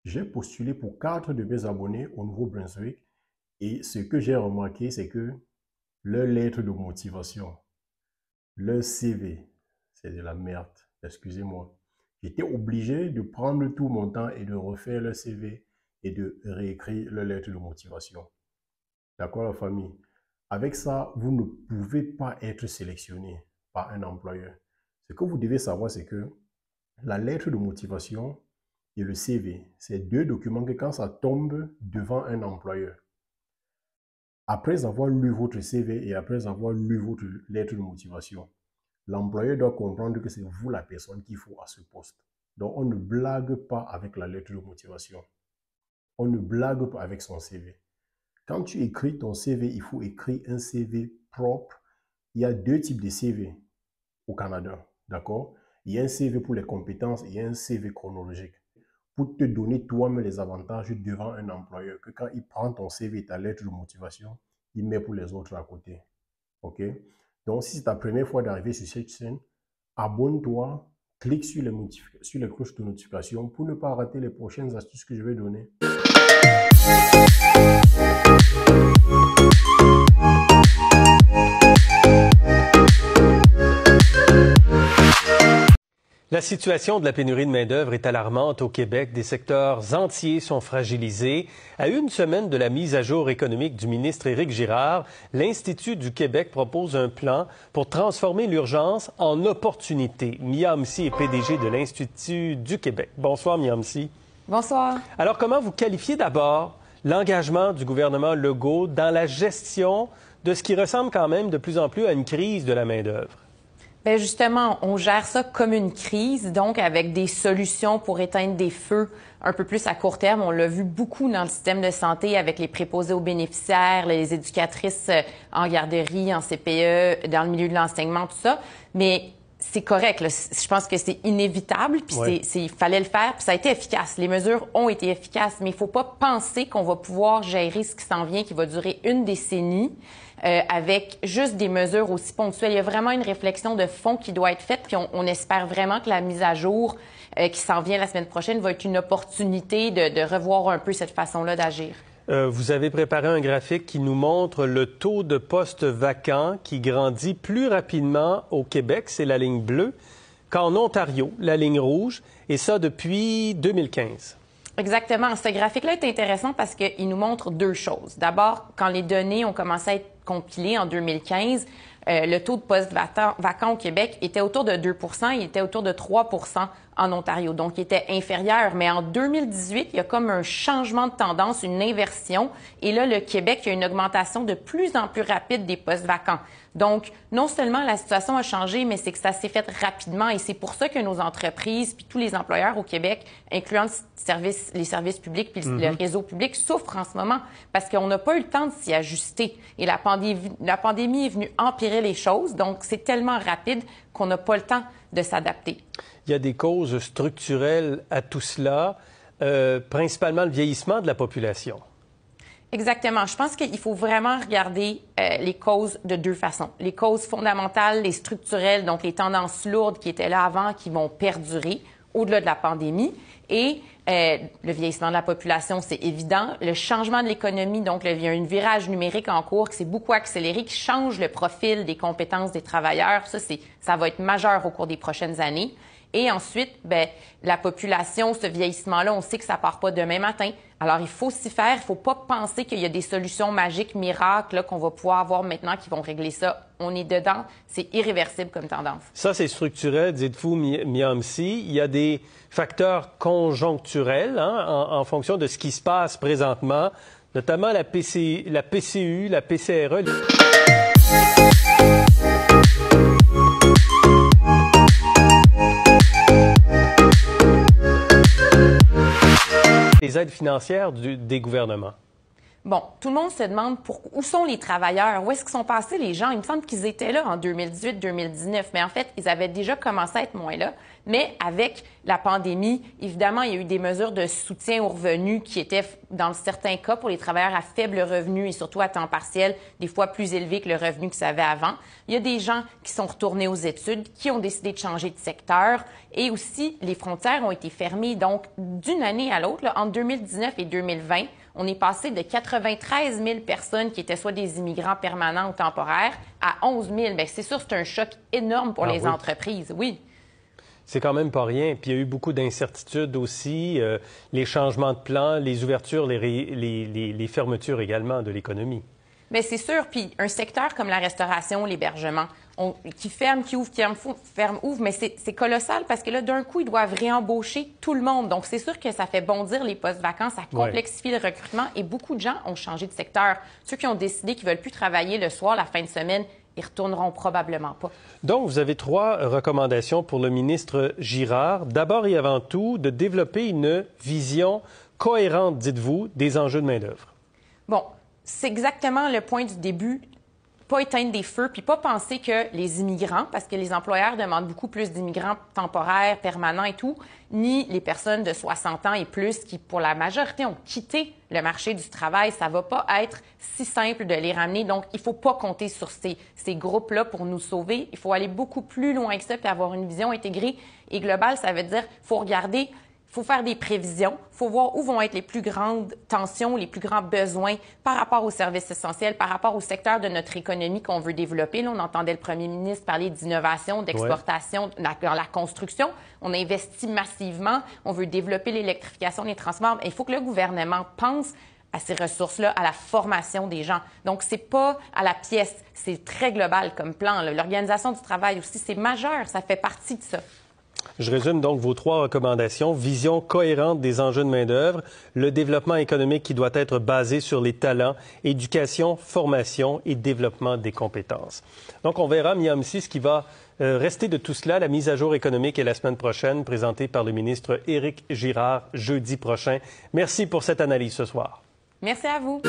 J'ai postulé pour 4 de mes abonnés au Nouveau-Brunswick et ce que j'ai remarqué, c'est que leur lettre de motivation, leur CV, c'est de la merde, excusez-moi. J'étais obligé de prendre tout mon temps et de refaire leur CV et de réécrire leur lettre de motivation. D'accord, la famille? Avec ça, vous ne pouvez pas être sélectionné par un employeur. Ce que vous devez savoir, c'est que la lettre de motivation et le CV, c'est deux documents que quand ça tombe devant un employeur, après avoir lu votre CV et après avoir lu votre lettre de motivation, l'employeur doit comprendre que c'est vous la personne qu'il faut à ce poste. Donc, on ne blague pas avec la lettre de motivation. On ne blague pas avec son CV. Quand tu écris ton CV, il faut écrire un CV propre. Il y a deux types de CV au Canada, d'accord? Il y a un CV pour les compétences et un CV chronologique pour te donner toi-même les avantages devant un employeur, que quand il prend ton CV et ta lettre de motivation, il met pour les autres à côté. OK? Donc, si c'est ta première fois d'arriver sur cette chaîne, abonne-toi, clique sur les cloches de notification pour ne pas rater les prochaines astuces que je vais donner. La situation de la pénurie de main-d'œuvre est alarmante au Québec. Des secteurs entiers sont fragilisés. À une semaine de la mise à jour économique du ministre Éric Girard, l'Institut du Québec propose un plan pour transformer l'urgence en opportunité. Mia Amsi est PDG de l'Institut du Québec. Bonsoir, Mia Amsi. Bonsoir. Alors, comment vous qualifiez d'abord l'engagement du gouvernement Legault dans la gestion de ce qui ressemble quand même de plus en plus à une crise de la main-d'œuvre? Bien justement, on gère ça comme une crise, donc avec des solutions pour éteindre des feux un peu plus à court terme. On l'a vu beaucoup dans le système de santé avec les préposés aux bénéficiaires, les éducatrices en garderie, en CPE, dans le milieu de l'enseignement, tout ça. Mais c'est correct, là. Je pense que c'est inévitable, puis il fallait le faire, puis ça a été efficace. Les mesures ont été efficaces, mais il faut pas penser qu'on va pouvoir gérer ce qui s'en vient, qui va durer une décennie. Avec juste des mesures aussi ponctuelles. Il y a vraiment une réflexion de fond qui doit être faite, puis on espère vraiment que la mise à jour qui s'en vient la semaine prochaine va être une opportunité de revoir un peu cette façon-là d'agir. Vous avez préparé un graphique qui nous montre le taux de postes vacants qui grandit plus rapidement au Québec, c'est la ligne bleue, qu'en Ontario, la ligne rouge, et ça depuis 2015. Exactement. Ce graphique-là est intéressant parce qu'il nous montre deux choses. D'abord, quand les données ont commencé à être compilées en 2015, le taux de postes vacants au Québec était autour de 2 il était autour de 3 en Ontario. Donc, il était inférieur. Mais en 2018, il y a comme un changement de tendance, une inversion. Et là, le Québec, il y a une augmentation de plus en plus rapide des postes vacants. Donc, non seulement la situation a changé, mais c'est que ça s'est fait rapidement. Et c'est pour ça que nos entreprises, puis tous les employeurs au Québec, incluant les services publics puis le réseau public, souffrent en ce moment parce qu'on n'a pas eu le temps de s'y ajuster. Et la pandémie est venue empirer les choses. Donc, c'est tellement rapide qu'on n'a pas le temps de s'adapter. Il y a des causes structurelles à tout cela, principalement le vieillissement de la population. Exactement. Je pense qu'il faut vraiment regarder les causes de deux façons. Les causes fondamentales, les structurelles, donc les tendances lourdes qui étaient là avant, qui vont perdurer au-delà de la pandémie. Et le vieillissement de la population, c'est évident. Le changement de l'économie, donc il y a un virage numérique en cours qui s'est beaucoup accéléré, qui change le profil des compétences des travailleurs. Ça va être majeur au cours des prochaines années. Et ensuite, la population, ce vieillissement-là, on sait que ça part pas demain matin. Alors, il faut s'y faire. Il faut pas penser qu'il y a des solutions magiques, miracles, qu'on va pouvoir avoir maintenant qui vont régler ça. On est dedans. C'est irréversible comme tendance. Ça, c'est structurel, dites-vous, Mia Amsi. Il y a des facteurs conjoncturels en fonction de ce qui se passe présentement, notamment la PCU, la PCRE. Les aides financières des gouvernements. Bon, tout le monde se demande où sont les travailleurs? Où est-ce qu'ils sont passés les gens? Il me semble qu'ils étaient là en 2018-2019, mais en fait, ils avaient déjà commencé à être moins là. Mais avec la pandémie, évidemment, il y a eu des mesures de soutien aux revenus qui étaient, dans certains cas, pour les travailleurs à faible revenu et surtout à temps partiel, des fois plus élevés que le revenu qu'ils avaient avant. Il y a des gens qui sont retournés aux études, qui ont décidé de changer de secteur et aussi les frontières ont été fermées. Donc, d'une année à l'autre, entre 2019 et 2020, on est passé de 93 000 personnes qui étaient soit des immigrants permanents ou temporaires à 11 000. Bien, c'est sûr, c'est un choc énorme pour les entreprises, oui. C'est quand même pas rien. Puis il y a eu beaucoup d'incertitudes aussi, les changements de plan, les ouvertures, les fermetures également de l'économie. Bien, c'est sûr. Puis un secteur comme la restauration, l'hébergement, qui ferme, qui ouvre, qui ferme, ouvre, mais c'est colossal parce que là, d'un coup, ils doivent réembaucher tout le monde. Donc, c'est sûr que ça fait bondir les postes vacants, ça complexifie le recrutement et beaucoup de gens ont changé de secteur. Ceux qui ont décidé qu'ils ne veulent plus travailler le soir, la fin de semaine, ils retourneront probablement pas. Donc, vous avez 3 recommandations pour le ministre Girard. D'abord et avant tout, de développer une vision cohérente, dites-vous, des enjeux de main-d'œuvre. Bon, c'est exactement le point du début. Pas éteindre des feux, puis pas penser que les immigrants, parce que les employeurs demandent beaucoup plus d'immigrants temporaires, permanents et tout, ni les personnes de 60 ans et plus qui, pour la majorité, ont quitté le marché du travail. Ça va pas être si simple de les ramener. Donc, il faut pas compter sur ces groupes-là pour nous sauver. Il faut aller beaucoup plus loin que ça puis avoir une vision intégrée et globale. Ça veut dire qu'il faut regarder. Il faut faire des prévisions, il faut voir où vont être les plus grandes tensions, les plus grands besoins par rapport aux services essentiels, par rapport au secteur de notre économie qu'on veut développer. Là, on entendait le premier ministre parler d'innovation, d'exportation dans la construction. On investit massivement, on veut développer l'électrification des transports. Il faut que le gouvernement pense à ces ressources-là, à la formation des gens. Donc, c'est pas à la pièce, c'est très global comme plan. L'organisation du travail aussi, c'est majeur, ça fait partie de ça. Je résume donc vos 3 recommandations. Vision cohérente des enjeux de main-d'œuvre, le développement économique qui doit être basé sur les talents, éducation, formation et développement des compétences. Donc, on verra, Miamsi, ce qui va rester de tout cela. La mise à jour économique est la semaine prochaine, présentée par le ministre Éric Girard jeudi prochain. Merci pour cette analyse ce soir. Merci à vous.